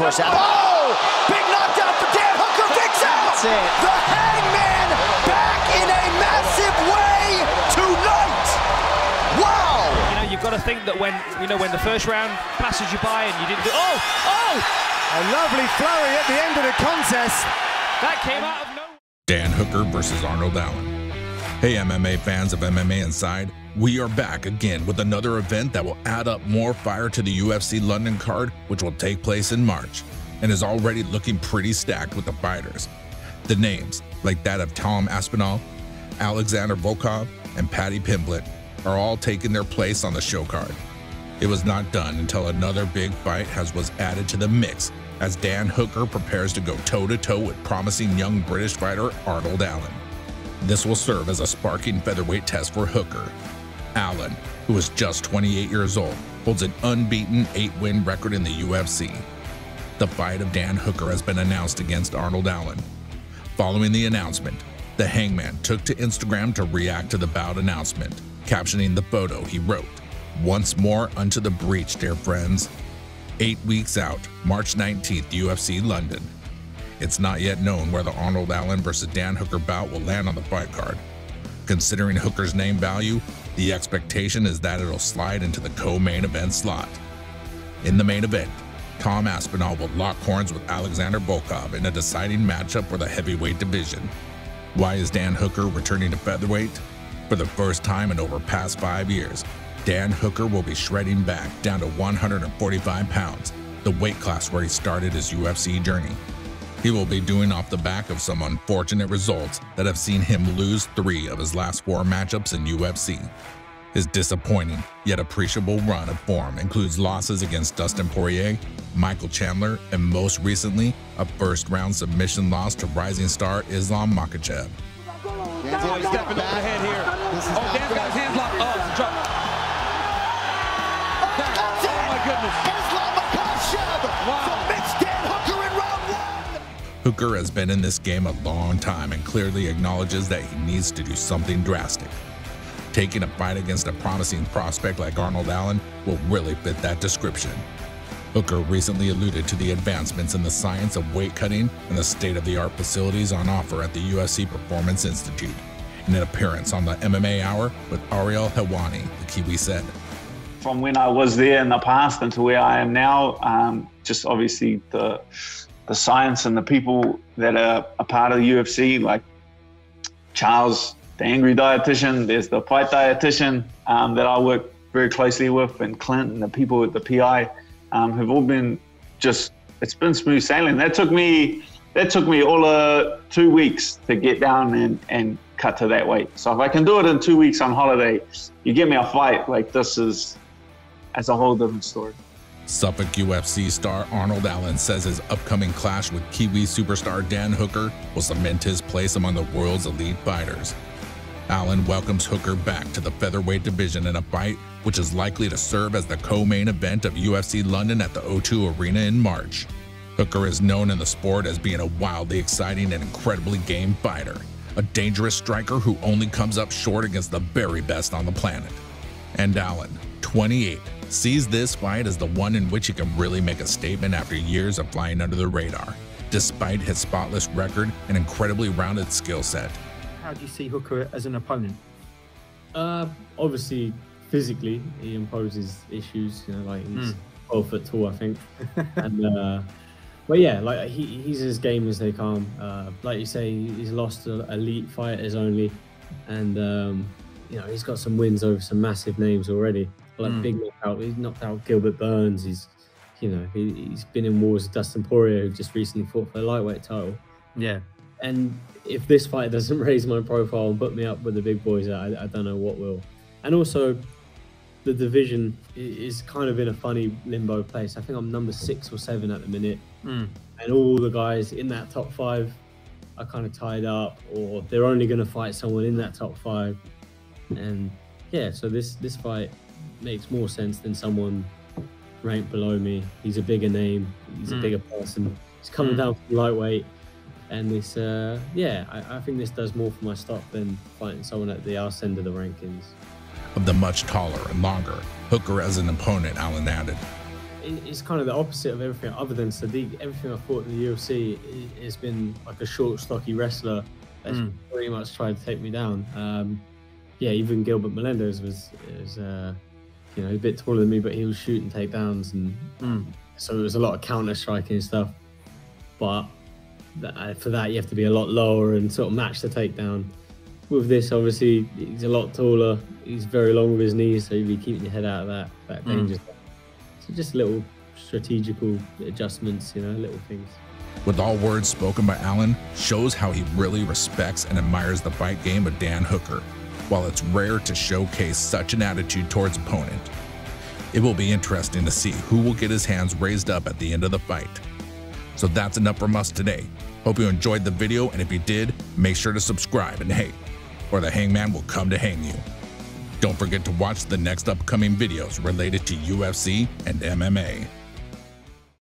course, Allen. Oh! Big knockdown for Dan Hooker. Big out! That's it. The Hangman back in a massive way tonight. Wow! You know, you've got to think that when the first round passes you by and you didn't do. A lovely flurry at the end of the contest. That came out of nowhere. Dan Hooker versus Arnold Allen. Hey MMA fans of MMA Inside, we are back again with another event that will add up more fire to the UFC London card, which will take place in March, and is already looking pretty stacked with the fighters. The names, like that of Tom Aspinall, Alexander Volkov, and Paddy Pimblett, are all taking their place on the show card. It was not done until another big fight was added to the mix, as Dan Hooker prepares to go toe-to-toe with promising young British fighter Arnold Allen. This will serve as a sparking featherweight test for Hooker. Allen, who is just 28 years old, holds an unbeaten 8-win record in the UFC. The fight of Dan Hooker has been announced against Arnold Allen. Following the announcement, the Hangman took to Instagram to react to the bout announcement. Captioning the photo, he wrote, "Once more unto the breach, dear friends. 8 weeks out, March 19th, UFC London. It's not yet known where the Arnold Allen versus Dan Hooker bout will land on the fight card. Considering Hooker's name value, the expectation is that it'll slide into the co-main event slot. In the main event, Tom Aspinall will lock horns with Alexander Volkov in a deciding matchup for the heavyweight division. Why is Dan Hooker returning to featherweight? For the first time in over past 5 years, Dan Hooker will be shredding back down to 145 pounds, the weight class where he started his UFC journey. He will be doing off the back of some unfortunate results that have seen him lose 3 of his last 4 matchups in UFC. His disappointing yet appreciable run of form includes losses against Dustin Poirier, Michael Chandler, and most recently, a first-round submission loss to rising star Islam Makhachev. Oh, he's stepping overhead here. Oh, Dan's got his hands locked. Oh, it's a drop. Oh, my goodness. Islam Makhachev submits Dan Hooker in round 1. Hooker has been in this game a long time and clearly acknowledges that he needs to do something drastic. Taking a fight against a promising prospect like Arnold Allen will really fit that description. Hooker recently alluded to the advancements in the science of weight cutting and the state-of-the-art facilities on offer at the UFC Performance Institute. In an appearance on the MMA Hour with Ariel Helwani, the Kiwi said, "From when I was there in the past and to where I am now, just obviously the science and the people that are a part of the UFC, like Charles, the angry dietitian, there's the fight dietitian that I work very closely with, and Clint and the people at the PI have all been it's been smooth sailing. That took me all 2 weeks to get down and cut to that weight. So if I can do it in 2 weeks on holiday, you give me a fight, like that's a whole different story." Suffolk UFC star Arnold Allen says his upcoming clash with Kiwi superstar Dan Hooker will cement his place among the world's elite fighters. Allen welcomes Hooker back to the featherweight division in a fight which is likely to serve as the co-main event of UFC London at the O2 Arena in March. Hooker is known in the sport as being a wildly exciting and incredibly game fighter, a dangerous striker who only comes up short against the very best on the planet. And Allen, 28, sees this fight as the one in which he can really make a statement after years of flying under the radar, despite his spotless record and incredibly rounded skill set. How do you see Hooker as an opponent? Obviously, physically, he imposes issues. You know, like he's 12 foot tall, I think. And but yeah, like he's as game as they come. Like you say, he's lost to elite fighters only, and you know, he's got some wins over some massive names already. Like big knockout. He's knocked out Gilbert Burns. He's been in wars with Dustin Poirier, who just recently fought for the lightweight title. Yeah. And if this fight doesn't raise my profile and put me up with the big boys, I don't know what will. And also, the division is kind of in a funny limbo place. I think I'm number 6 or 7 at the minute. And all the guys in that top 5 are kind of tied up, or they're only going to fight someone in that top 5. And yeah, so this fight makes more sense than someone ranked below me. He's a bigger name. He's a bigger person. He's coming down from lightweight. And this, yeah, I think this does more for my stock than fighting someone at the arse end of the rankings. Of the much taller and longer Hooker as an opponent, Allen added, it's kind of the opposite of everything other than Sadiq. Everything I fought in the UFC has been like a short, stocky wrestler that's pretty much tried to take me down. Yeah, even Gilbert Melendez was you know, a bit taller than me, but he was shooting takedowns, and so it was a lot of counter striking and stuff. But for that, you have to be a lot lower and sort of match the takedown. With this, obviously, he's a lot taller. He's very long with his knees, so you'll be keeping your head out of that danger. So just little strategical adjustments, you know, little things. With all words spoken by Allen, shows how he really respects and admires the fight game of Dan Hooker, while it's rare to showcase such an attitude towards opponent. It will be interesting to see who will get his hands raised up at the end of the fight. So that's enough from us today. Hope you enjoyed the video, and if you did, make sure to subscribe, and hey, or the hangman will come to hang you. Don't forget to watch the next upcoming videos related to UFC and MMA.